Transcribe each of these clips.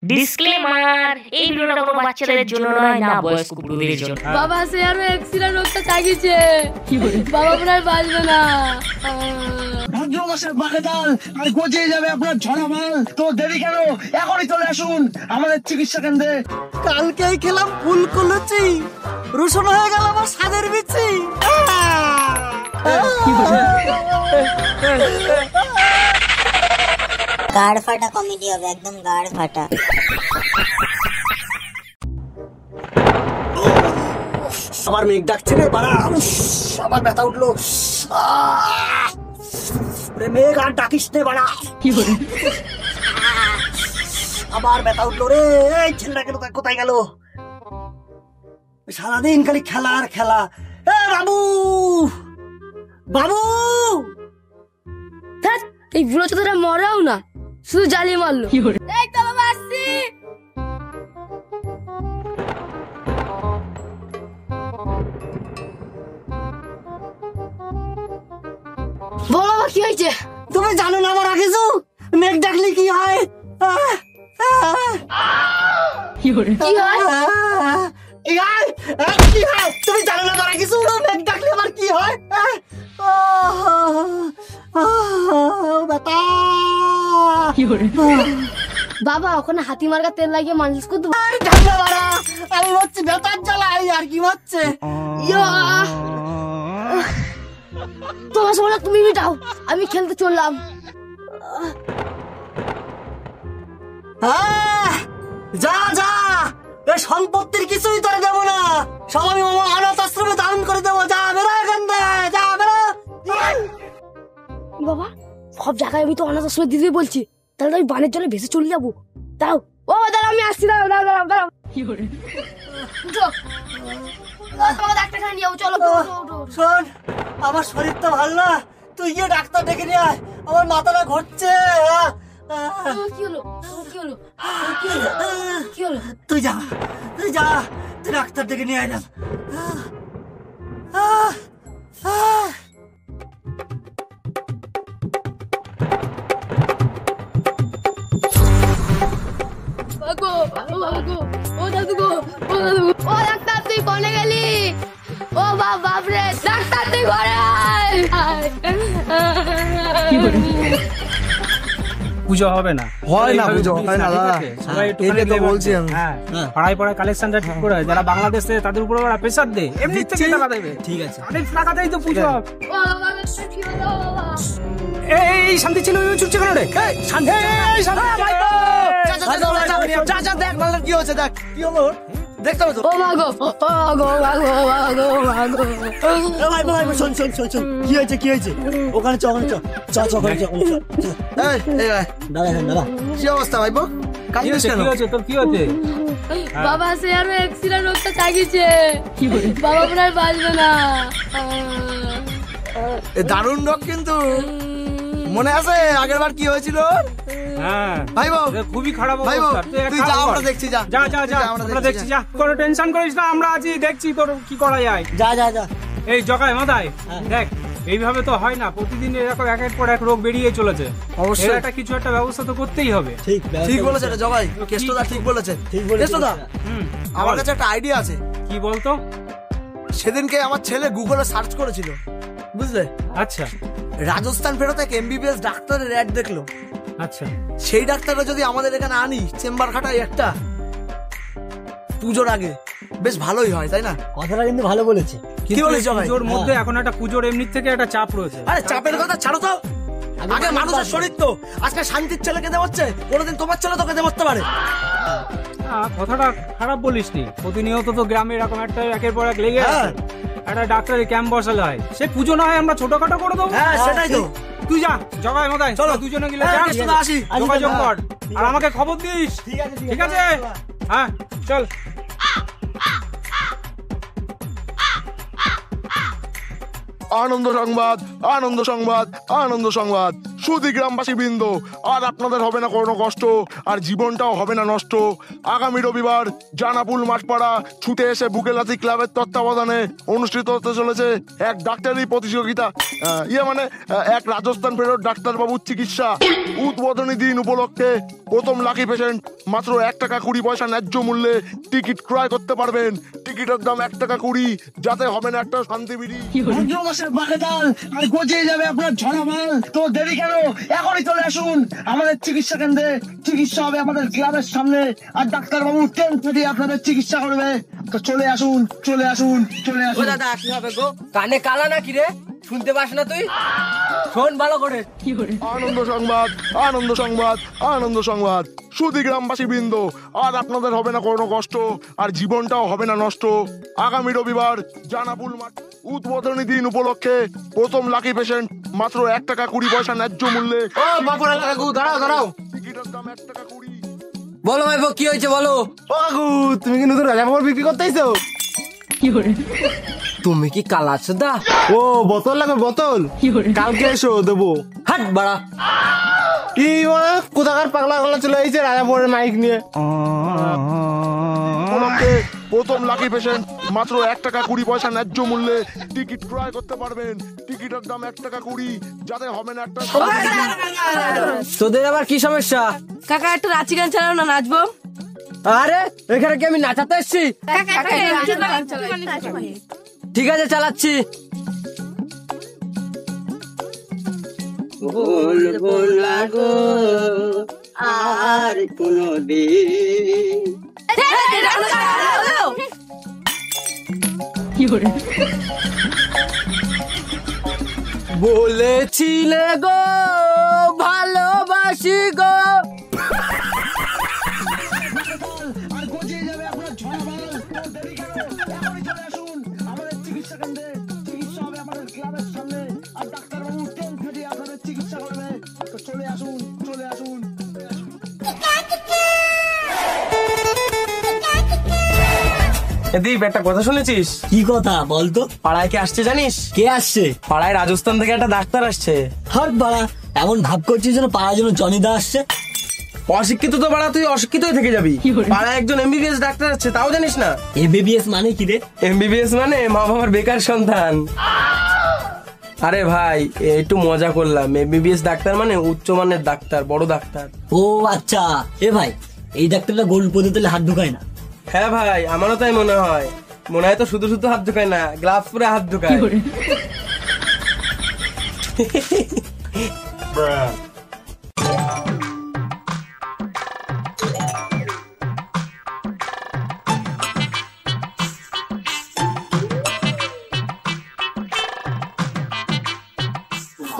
Disclaimer, এই ভিডিওটা কোনো বাচ্চাদের জন্য নয়, না বয়স্ক বুড়োদের জন্য। বাবা সে আমি এক্সিডেন্ট রোগটা চাগিছে, বাবা প্রায় বাঁচবে না। ভাদ্রমাসের বাগেদাল আর গজিয়ে যাবে আপনার ঝড়ামাল। তো দেরি কেন, এখনই চলে আসুন আমাদের চিকিৎসা কেন্দ্রে। কালকেই খেলাম ফুলকলুচি, রুশন হয়ে গেল আমার স্বাদের বিচি। গাড় ফাটা কমেডি হবে, একদম গাড় ফাটা। আমার মেঘ ডাকছে রে বাড়া, আমার ব্যথা উঠলো। মেঘ আর ডাকিস নে বাড়া, আবার ব্যথা উঠলো রে। এই ছেলেটা গেল, কোথায় গেল? সারাদিন খালি খেলা আর খেলা। এ বাবু, বাবু! এই বুড়ো চোদরা মরাও না, শুধু জ্বালিয়ে মারলো। এই তো বাবা আসছি। বলো বাবা কি হয়েছে? তুমি জানো না আমার কিছু? মেঘ ডাকলে কি হয়? কি হয়? কি হয় তুমি জানো না মারা কিছু? মেঘ ডাকলে আমার কি হয়? বাবা ওখানে হাতি মার্কা তেল লাগিয়ে মালিশ করতে। আমি হচ্ছে বেতার জ্বালাই আর কি হচ্ছে। তোমার সময় তুমি মিটাও, আমি খেলতে চললাম। যা যা, এই সম্পত্তির কিছুই তোরে দেবো না, সব আমি অনাথ আশ্রমে দান করে দেবো। যা বেরো এখান থেকে, যা বেরো। বাবা সব জায়গায় আমি তো অনাথ আশ্রমে দিতে বলছি, তাহলে তো আমি বানের জলে ভেসে চলে যাবো। দাও ও দাঁড়াও, আমি আসছি। দাঁড়াও দাঁড়াও দাঁড়াও দাঁড়াও। ডাক্তারখানা নিয়ে যাবো, চলো। শোন, আমার শরীর তো ভালো না, তুই গিয়ে ডাক্তার ডেকে নিয়ে আয়, আমার মাথাটা ঘুরছে। কি হলো? কি হলো? কি হলো? তুই যা, তুই যা, তুই ডাক্তার ডেকে নিয়ে আয় না। ডাক্তার তুই কোনে গেলি? ও বাপরে, ডাক্তার তুই ঘরে আয়। পুজো হবে না, হয় না পুজো, হয় না দাদা। সবাই একটু তো বলছি আমি। পাড়ায় পাড়ায় কালেকশনটা ঠিক করে, যারা বাংলাদেশে তাদের উপর ওরা প্রেসার দেয়, এমনি থেকে টাকা দেবে। ঠিক আছে, তাদের টাকাতেই তো পুজো। এই শান্তি ছিল, ছুটছে কেন রে? শান্তি, দেখ মালার কি হচ্ছে, দেখ কি হলো, দেখতে হবে তো। ও মাগো, ও মাগো, মাগো, মাগো, মাগো। ভাই ভাই শোন শোন শোন শোন, কি হয়েছে কি হয়েছে? ওখানে চ, ওখানে চ, চ চ, ওখানে চ। দাদা দাদা, কি অবস্থা ভাইবো? কি হয়েছে তোর? কি হয়েছে? বাবা সে আমি এক্সিডেন্ট রোগটা চাগিছে, বাবা প্রায় বাঁচবে না। দারুণ রোগ, কিন্তু মনে আছে আগের বার কি হয়েছিল? হ্যাঁ ভাইবো খুবই খারাপ ভাইবো, অবস্থা। তুই যা, আমরা দেখছি। যা যা যা যা, আমরা দেখছি। যা, কোনো টেনশন করিস না, আমরা আছি, দেখছি তোর কি করা যায়। যা যা যা। এই জগায় মাথায় দেখ, এইভাবে তো হয় না, প্রতিদিন এরকম একের পর এক রোগ বেরিয়ে চলেছে। অবশ্যই একটা কিছু একটা ব্যবস্থা তো করতেই হবে। ঠিক বলেছে এটা জগাই, কেষ্টদা ঠিক বলেছে। কেষ্টদা, আমার কাছে একটা আইডিয়া আছে। কি বলতো? সেদিনকে আমার ছেলে গুগলে সার্চ করেছিল, বুঝলে? আচ্ছা, রাজস্থান ফেরত এক এমবিবিএস ডাক্তারের অ্যাড দেখলো। আচ্ছা, সেই ডাক্তারটা যদি আমাদের এখানে আনি, চেম্বার খাটাই একটা, পুজোর আগে বেশ ভালোই হয়, তাই না? কথাটা কিন্তু ভালো বলেছে। কি বলিস জগাই? পুজোর মধ্যে এখন একটা পুজোর এমনি থেকে একটা চাপ রয়েছে। আরে চাপের কথা ছাড়ো তো, আগে মানুষের শরীর তো। আজকে শান্তির ছেলেকে দেওয়াচ্ছে, কোনোদিন তোমার ছেলে তোকে দেওয়াতে পারে। কথাটা খারাপ বলিসনি, প্রতিনিয়ত তো গ্রামে এরকম একটা একের পর এক লেগে আছে। একটা ডাক্তারের ক্যাম্প বসালে হয়, সে পুজো না হয় আমরা ছোটখাটো করে দেবো। হ্যাঁ সেটাই তো। তুই যা জগায় মাথায়, চলো দুজনে গেলে আসি, যোগাযোগ কর আর আমাকে খবর দিস। ঠিক আছে, হ্যাঁ চল। আনন্দ সংবাদ, আনন্দ সংবাদ, আনন্দ সংবাদ। সুধী গ্রামবাসী বৃন্দ, আর আপনাদের হবে না কোনো কষ্ট, আর জীবনটাও হবে না নষ্ট। আগামী রবিবার জানাপুল মাঠপাড়া ছুটে এসে বুকেলাতি ক্লাবের তত্ত্বাবধানে অনুষ্ঠিত হতে চলেছে এক ডাক্তারি প্রতিযোগিতা, এক রাজস্থান ফেরত ডাক্তারবাবুর চিকিৎসা উদ্বোধনী দিন উপলক্ষে প্রথম লাকি পেশেন্ট মাত্র 1 টাকা 20 পয়সা ন্যায্য মূল্যে টিকিট ক্রয় করতে পারবেন। টিকিটের দাম 1 টাকা 20, যাতে হবে না একটা শান্তি বিড়ি। আর গজিয়ে যাবে আপনার ঝড়ামাল, তো দেরি কেন? এখনই চলে আসুন আমাদের চিকিৎসা কেন্দ্রে। চিকিৎসা হবে আমাদের ক্লাবের সামনে, আর ডাক্তারবাবু টেন্ট দিয়ে আপনাদের চিকিৎসা করবে। তো চলে আসুন, চলে আসুন, চলে আসুন। দাদা কি হবে গো? কানে কালা নাকি রে? শুনতে পাস না তুই? শোন ভালো করে। আনন্দ সংবাদ, আনন্দ সংবাদ, আনন্দ সংবাদ। সুধী গ্রামবাসী বৃন্দ, আর আপনাদের হবে না কোনো কষ্ট, আর জীবনটাও হবে না নষ্ট। আগামী রবিবার জানাপুল মাঠ উদ্বোধনী দিন উপলক্ষে প্রথম লাকি পেশেন্ট মাত্র 1 টাকা 20 পয়সা ন্যায্য মূল্যে। দাঁড়াও দাঁড়াও, টিকিটের দাম 1 টাকা 20। বলো ভাই কি হয়েছে বলো। তুমি কি নতুন রাজামহল বিক্রি করতেইছো? তুমি কি কালা সুদা? ও বোতল লাগবে, বোতল কালকে এসো দেবো। হাট বাড়া কি কোথাকার পাগলা পাগলা চলে এসেছে রাজাপুরের মাইক নিয়ে। প্রথম লাকি পেশেন্ট মাত্র 1 টাকা 20 পয়সা ন্যায্য মূল্যে টিকিট ক্রয় করতে পারবেন। টিকিটের দাম 1 টাকা 20, যাতে হবে না একটা। তোদের আবার কি সমস্যা? কাকা একটা নাচি গান চালাও না, নাচবো। আরে এখানে কি আমি নাচাতে এসছি? ঠিক আছে চালাচ্ছি। বলবো না গো আর কোনদিন। বলেছিলে গো ভালোবাসি গো। আর গজিয়ে যাবে আপনার ঝড়ামাল, তো দেরি কেন? এখনই চলে আসুন আমাদের চিকিৎসা কেন্দ্রে। চিকিৎসা হবে আমাদের ক্লাবের সামনে, আর ডাক্তারবাবু টেন্ট দিয়ে আপনাদের চিকিৎসা করবে। তো চলে আসুন, চলে আসুন। দীপ, একটা কথা শুনেছিস? কি কথা বলতো? পাড়ায় কে আসছে জানিস? কে আসছে? পাড়ায় রাজস্থান থেকে একটা ডাক্তার আসছে। হাট বাড়া, এমন ভাব করছিস যেন পাড়ার জন্য জনিদা আসছে। অশিক্ষিত তো বাড়া, তুই অশিক্ষিতই থেকে যাবি। পাড়ায় একজন এমবিবিএস ডাক্তার আছে, তাও জানিস না? এমবিবিএস মানে কি রে? এমবিবিএস মানে মা বাবার বেকার সন্তান। আরে ভাই একটু মজা করলাম। এমবিবিএস ডাক্তার মানে উচ্চমানের ডাক্তার, বড় ডাক্তার। ও আচ্ছা। এ ভাই, এই ডাক্তারটা গোল পদ্ধতিতে হাত ঢুকায় না? হ্যাঁ ভাই, আমারও তাই মনে হয়। মনে হয় তো শুধু শুধু হাত ঢুকায় না, গ্লাভস পরে হাত ঢুকায়।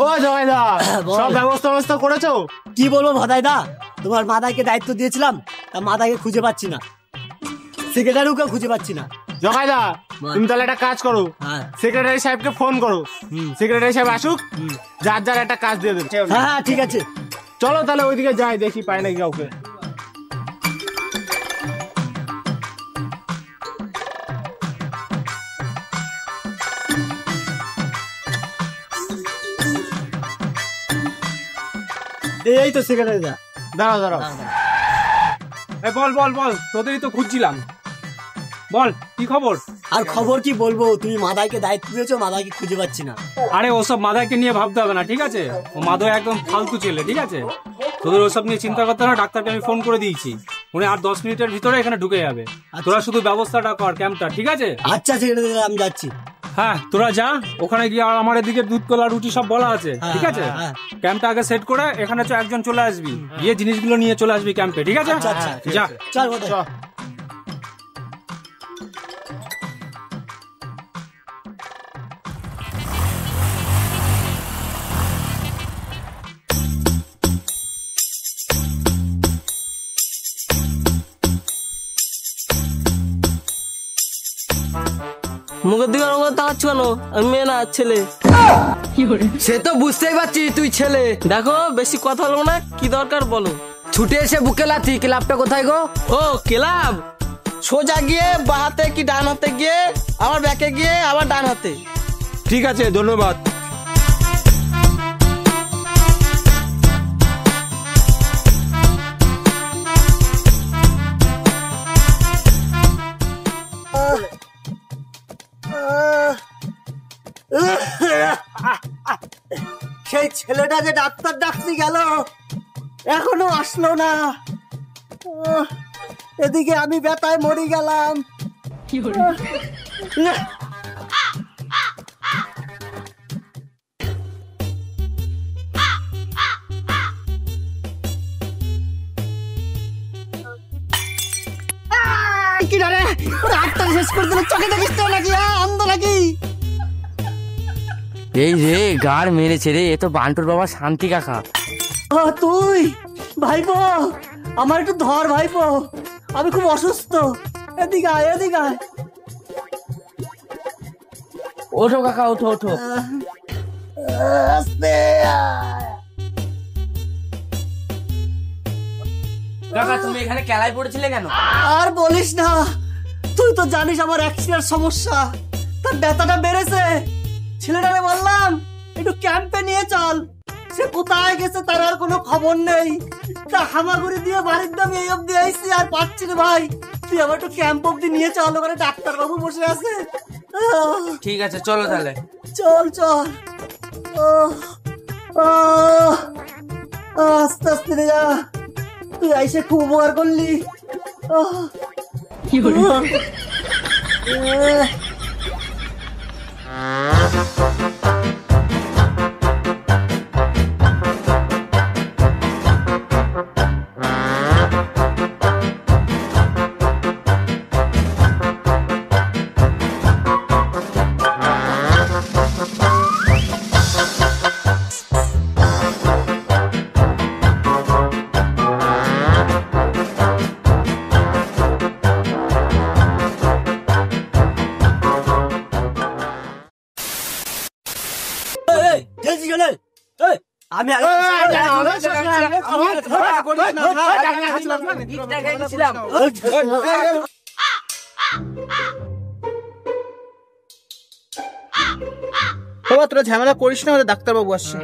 ও জয়দা, সব ব্যবস্থা করেছো? কি বলবো ভাদাইদা, তোমার মাদাইকে দায়িত্ব দিয়েছিলাম, তা মাদাইকে খুঁজে পাচ্ছি না, সেক্রেটারিকে খুঁজে পাচ্ছি না। জগাইদা, তুমি তাহলে একটা কাজ করো, সেক্রেটারি সাহেবকে ফোন করো। সেক্রেটারি সাহেব আসুক, যার যার একটা কাজ দিয়ে দেবে। হ্যাঁ ঠিক আছে, চলো তাহলে ওইদিকে যাই, দেখি পাই নাকি কাউকে। এই তো সেক্রেটারি দা। দাঁড়াও দাঁড়াও। বল বল বল, তোদেরই তো খুঁজছিলাম। বল কি খবর? আর খবর কি বলবো, তুমি মাদাইকে দায়িত্ব দিয়েছো, মাদাইকে খুঁজে পাচ্ছি না। আরে ওসব মাদাইকে নিয়ে ভাবতে হবে না, ঠিক আছে? ও মাদয় একদম ফালতু ছেলে, ঠিক আছে? তোদের ওসব নিয়ে চিন্তা করতে না, ডাক্তারকে আমি ফোন করে দিয়েছি, উনি আর 10 মিনিটের ভিতরে এখানে ঢুকে যাবে। তোরা শুধু ব্যবস্থাটা কর ক্যাম্পটা, ঠিক আছে? আচ্ছা সেক্রেটারি দা, আমি যাচ্ছি। হ্যাঁ তোরা যা, ওখানে গিয়ে আর আমার এদিকে দুধ কলা রুটি সব বলা আছে, ঠিক আছে? ক্যাম্পটা আগে সেট করে এখানে একজন চলে আসবি, গিয়ে জিনিসগুলো নিয়ে চলে আসবি ক্যাম্পে, ঠিক আছে? যা চল। মুখের দিকে তাকাচ্ছ কেন? আমি মেয়ে না ছেলে। সে তো বুঝতেই পারছি তুই ছেলে। দেখো বেশি কথা বলবো না, কি দরকার বলো। ছুটে এসে বুকে লাথি। ক্লাবটা কোথায় গো? ও ক্লাব, সোজা গিয়ে বাঁ হাতে কি ডান হাতে গিয়ে আবার ব্যাকে গিয়ে আবার ডান হাতে। ঠিক আছে, ধন্যবাদ। ওই ছেলেটা যে ডাক্তার ডাকতে গেল এখনো আসলো না। এদিকে আমি ব্যথায় মরে গেলাম। কি রে ডাক্তার শেষ করে দিল, চোখে দেখিস তো নাকি অন্ধ নাকি? এই রে গাড় মেরেছে রে, এ তো বান্টুর বাবা শান্তি কাকা। তুই ভাইপো, আমার একটু ধর ভাইপো, আমি খুব অসুস্থ। এদিকে আয়, এদিকে আয়। ওঠো কাকা, ওঠো ওঠো। কাকা তুমি এখানে কেলায় পড়েছিলে কেন? আর বলিস না, তুই তো জানিস আমার অ্যাক্সিডেন্ট সমস্যা, তার ব্যথাটা বেড়েছে। ছেলেটারে বললাম একটু ক্যাম্পে নিয়ে চল, সে কোথায় গেছে তার আর কোনো খবর নেই। তা হামাগুড়ি দিয়ে বাড়ির দামে এই অব্দি আইসি, আর পাচ্ছি না ভাই। তুই আমার একটু ক্যাম্প অব্দি নিয়ে চল, ওখানে ডাক্তার বাবু বসে আছে। ঠিক আছে চলো তাহলে। চল চল, আস্তে আস্তে যা, তুই আইসে খুব উপকার করলি। কি হলো? আমি তোরা ঝামেলা করিস না, ডাক্তারবাবু আসছে।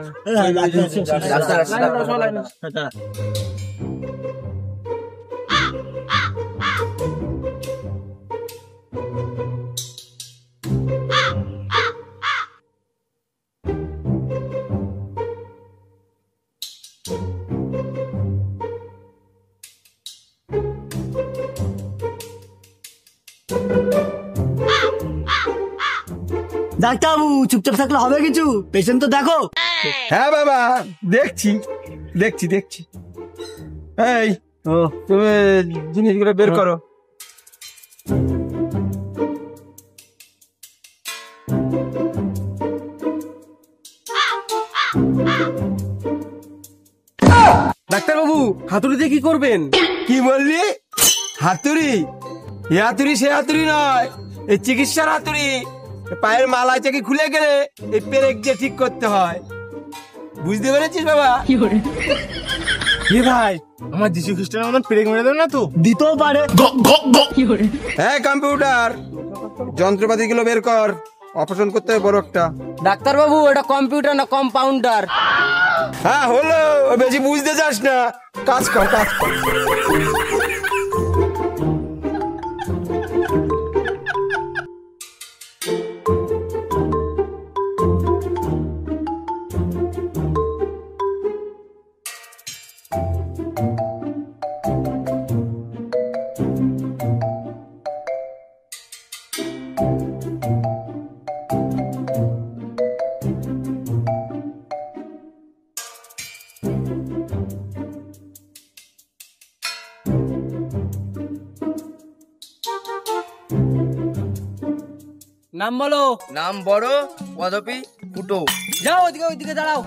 ডাক্তারবাবু চুপচাপ থাকলে হবে কিছু? পেশেন্ট তো দেখো। হ্যাঁ বাবা, দেখছি দেখছি দেখছি। এই তুমি জিনিসগুলো বের করো। ডাক্তারবাবু হাতুড়ি দিয়ে কি করবেন? কি বললি? হাতুড়ি? এ হাতুড়ি সে হাতুড়ি নয়, এই চিকিৎসার হাতুড়ি। পায়ের মালা থেকে খুলে গেলে এই পেরেক দিয়ে ঠিক করতে হয়, বুঝতে পেরেছিস বাবা? কি ভাই, আমার যিশু খ্রিস্টানের মতন পেরেক মেরে দেবে না তো? দিতেও পারে। হ্যাঁ কম্পিউটার, যন্ত্রপাতি গুলো বের কর, অপারেশন করতে হবে বড় একটা। ডাক্তারবাবু এটা কম্পিউটার না কম্পাউন্ডার। হ্যাঁ হলো, বেশি বুঝতে চাস না, কাজ কর কাজ কর। নাম বলো। নাম বড়, পদবী ফুটো। যাও ওইদিকে, ওইদিকে দাঁড়াও।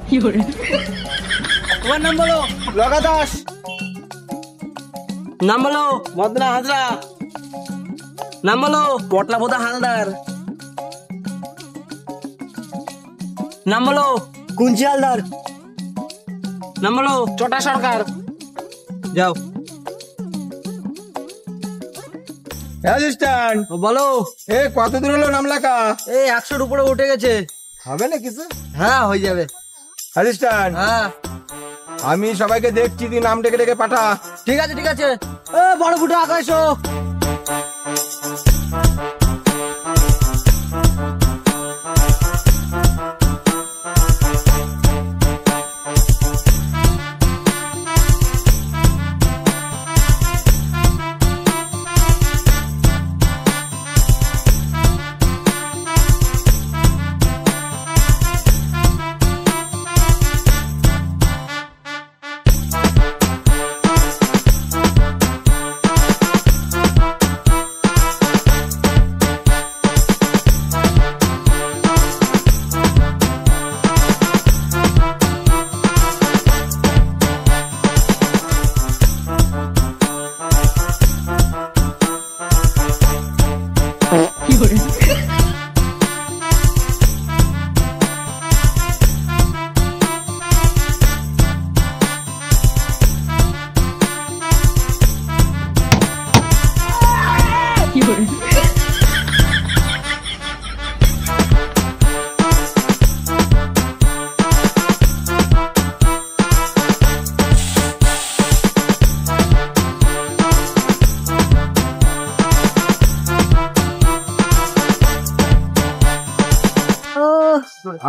তোমার নাম বলো। লগা দাস। নাম বলো। মদনা হাজরা। নাম বলো। পটলা পোতা হালদার। নাম বলো। কুঞ্চি হালদার। নাম বলো। চটা সরকার। যাও। অ্যাসিস্ট্যান্ট বলো। এ কত দূর হলো নাম লেখা? এই 100-র উপরে উঠে গেছে। হবে না কিছু? হ্যাঁ হয়ে যাবে। অ্যাসিস্ট্যান্ট হ্যাঁ আমি সবাইকে দেখছি, তুই নাম ডেকে ডেকে পাঠা। ঠিক আছে ঠিক আছে। বড় ফুটো আকাশ।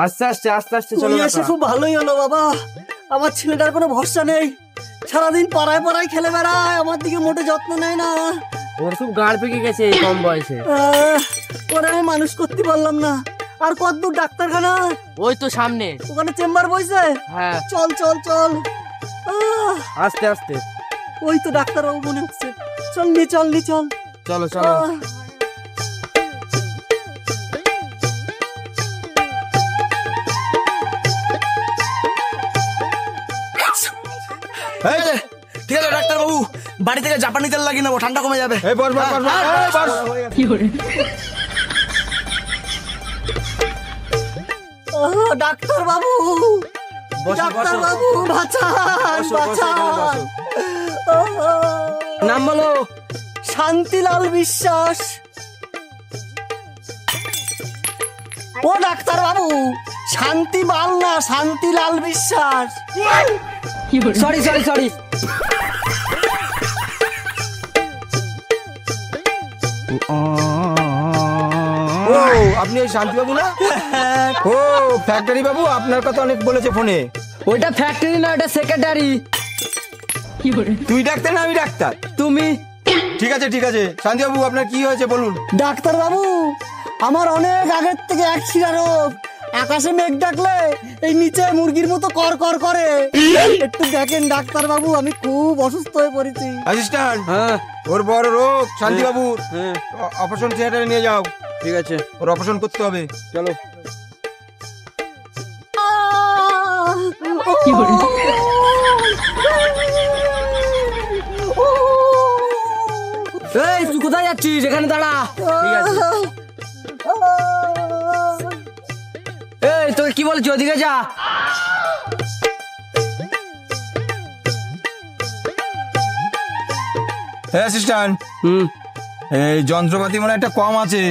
আস্তে আস্তে আস্তে আস্তে চলো তুমি এসে খুব ভালোই হলো বাবা। আমার ছেলেটার কোনো ভরসা নেই, সারাদিন পাড়ায় পাড়ায় খেলে বেড়ায়, আমার দিকে মোটে যত্ন নেয় না। ওর খুব গাড় পেকে গেছে এই কম বয়সে। ওরা আমি মানুষ করতে পারলাম না। আর কতদূর ডাক্তারখানা? ওই তো সামনে। ওখানে চেম্বার বইছে? হ্যাঁ চল চল চল। আস্তে আস্তে। ওই তো ডাক্তারবাবু মনে হচ্ছে। চল নি চল নি চল। চলো চলো। ঠিক আছে ডাক্তার বাবু, বাড়ি থেকে জাপানি তেল লাগিয়ে নেবো, ঠান্ডা কমে যাবে। এই বস বস বস বস। ডাক্তার বাবু, ডাক্তার বাবু বাঁচান বাঁচান। নাম বলো। শান্তিলাল বিশ্বাস। ও ডাক্তার বাবু, শান্তিলাল না, শান্তিলাল বিশ্বাস। Sorry sorry sorry. ও আপনি ওই শান্তি বাবু না? ও ফ্যাক্টরি বাবু, আপনার কথা অনেক বলেছে ফোনে। ওইটা ফ্যাক্টরি না, ওটা সেক্রেটারি। তুই ডাক্তার না আমি ডাক্তার? তুমি। ঠিক আছে ঠিক আছে। শান্তি বাবু আপনার কি হয়েছে বলুন। ডাক্তার বাবু, আমার অনেক আগের থেকে এক শিরা রোগ। আকাশে মেঘ ডাকলে এই নিচে মুরগির মতো কর কর করে। একটু দেখেন ডাক্তার বাবু, আমি খুব অসুস্থ হয়ে পড়েছি। অ্যাসিস্ট্যান্ট, হ্যাঁ ওর বড় রোগ শান্তি বাবু, অপারেশন থিয়েটারে নিয়ে যাও। ঠিক আছে, ওর অপারেশন করতে হবে, চলো। এই তুই কোথায় যাচ্ছিস? এখানে দাঁড়া। ঠিক আছে। এই তোকে কি বলছি, ওদিকে যা। হ্যাঁ অ্যাসিস্ট্যান্ট, এই যন্ত্রপাতি মানে একটা কম আছে,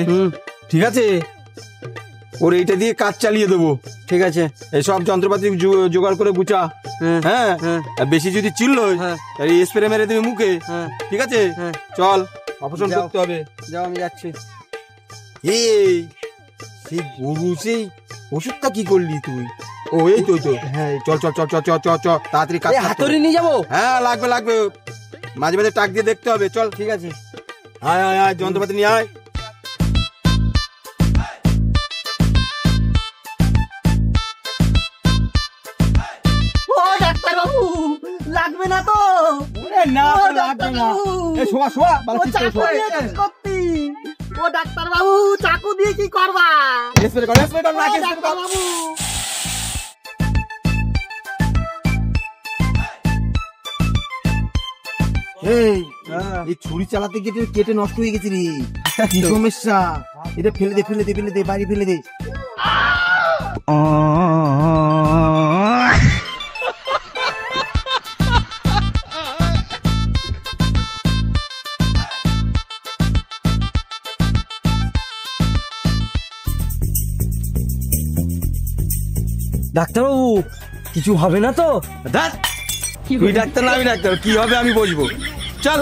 ঠিক আছে? ওর এইটা দিয়ে কাজ চালিয়ে দেবো, ঠিক আছে? এই সব যন্ত্রপাতি জোগাড় করে গুছা। হ্যাঁ, আর বেশি যদি চিল্লো স্প্রে মেরে দেবে মুখে, ঠিক আছে? চল, অপারেশন করতে হবে। যাও, আমি যাচ্ছি। এই সেই গরু, সেই ওষুধটা কি করলি তুই? ও এই তো, হ্যাঁ চল চল চল চল চল চল চল, তাড়াতাড়ি কাজ। হাতুড়ি নিয়ে যাবো? হ্যাঁ লাগবে লাগবে, মাঝে মাঝে টাক দিয়ে দেখতে হবে। চল, ঠিক আছে, আয় আয় আয়, যন্ত্রপাতি নিয়ে আয়। ও ডাক্তার বাবু, লাগবে না তো? না লাগবে না। এই শোয়া শোয়া, ও ডাক্তার বাবু, চাকু দিয়ে কি করবা? স্প্রে কর, স্প্রে কর, নাকে স্প্রে কর। বাবু এই ছুরি চালাতে গিয়ে কেটে নষ্ট হয়ে গেছে রে, কি সমস্যা? এটা ফেলে দে ফেলে দে ফেলে দে, বাড়ি ফেলে দে। ডাক্তারবাবু, কিছু হবে না তো? তুই ডাক্তার না আমি ডাক্তার, কি হবে আমি বুঝবো। চল।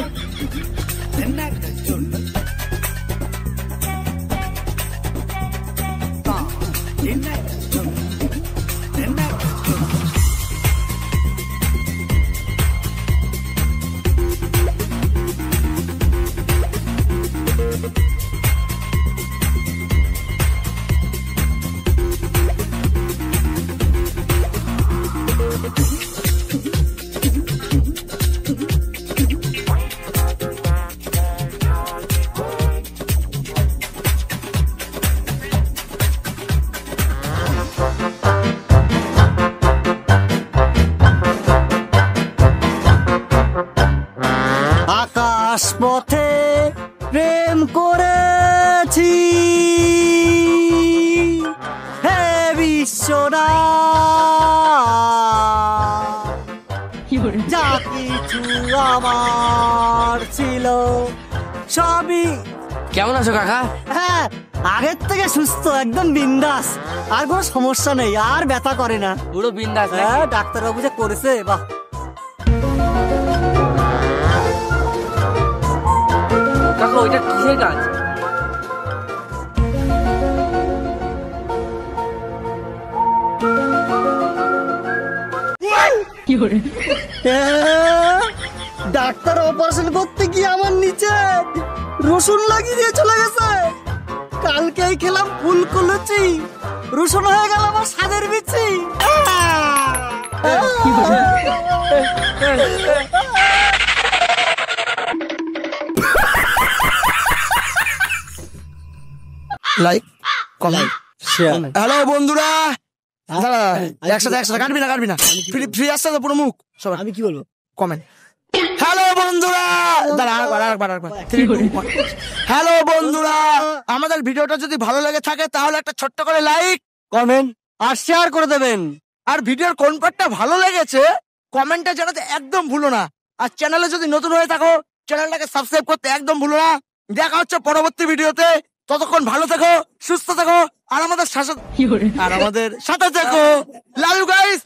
আকাশ পথে প্রেম করেছি, হে বিশ্বরা, যা কিছু আমার ছিল সবই। কেমন আছো কাকা? হ্যাঁ, আগের থেকে সুস্থ, একদম বিন্দাস, আর কোনো সমস্যা নেই, আর ব্যথা করে না। পুরো বিন্দাস। হ্যাঁ, ডাক্তারবাবু যে করেছে, বাহ। কাকা ওইটা কিসের কাজ? ডাক্তার অপারেশন করতে গিয়ে আমার নিচে রসুন লাগিয়ে দিয়ে চলে গেছে। কালকেই খেলাম ফুলকো লুচি, রসুন হয়ে গেল আমার স্বাদের বিচি। Like, comment, share. হ্যালো বন্ধুরা, একসাথে কাটবি না ফ্রি আসছে তো পুরো মুখ সব। আমি কি বলবো? কমেন্ট। হ্যালো বন্ধুরা, হ্যালো বন্ধুরা, আমাদের ভিডিওটা যদি ভালো লেগে থাকে তাহলে একটা ছোট্ট করে লাইক, কমেন্ট আর শেয়ার করে দেবেন। আর ভিডিওর কোন পার্টটা ভালো লেগেছে কমেন্টে জানাতে একদম ভুলো না। আর চ্যানেলে যদি নতুন হয়ে থাকো চ্যানেলটাকে সাবস্ক্রাইব করতে একদম ভুলো না। দেখা হচ্ছে পরবর্তী ভিডিওতে। ততক্ষণ ভালো থেকো, সুস্থ থেকো, আর আমাদের সাথে থেকো। Love you guys.